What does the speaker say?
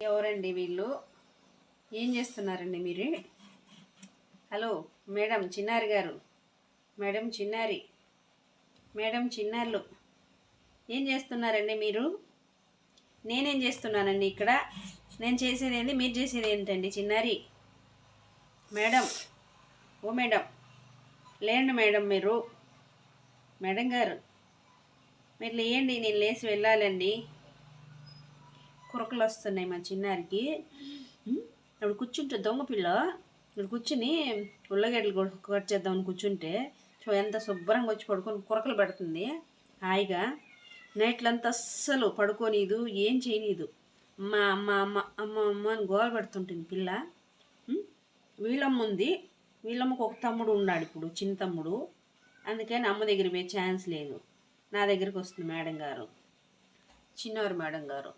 ఎవరండి వీళ్ళు? ఏం చేస్తున్నారండి మీరు? హలో మేడం చిన్నారి గారు, మేడం చిన్నారి, మేడం చిన్నారులు, ఏం చేస్తున్నారండి మీరు? నేనేం చేస్తున్నానండి ఇక్కడ? నేను చేసేది ఏంటి, మీరు చేసేది ఏంటండి? చిన్నారి మేడం, ఓ మేడం, లేండి మేడం, మీరు మేడం గారు మీరు లేయండి, నేను లేచి వెళ్ళాలండి. కురకలు వస్తున్నాయి మా చిన్నారికి. ఇప్పుడు కూర్చుంటే దొంగ పిల్ల ఇప్పుడు కూర్చుని ఉల్లగడ్డలు కట్ చేద్దామని కూర్చుంటే ఎంత శుభ్రంగా వచ్చి పడుకొని కురకలు పెడుతుంది హాయిగా. నైట్లంతా అస్సలు పడుకోనీదు, ఏం చేయనీదు. అమ్మ అమ్మ అమ్మ అమ్మ అమ్మ అని గోల పెడుతుంటుంది పిల్ల. వీళ్ళమ్మ ఉంది, వీళ్ళమ్మకు ఒక తమ్ముడు ఉన్నాడు, ఇప్పుడు చిన్న తమ్ముడు. అందుకని అమ్మ దగ్గర పోయే ఛాన్స్ లేదు, నా దగ్గరికి వస్తుంది మేడం గారు, చిన్నవారు మేడం గారు.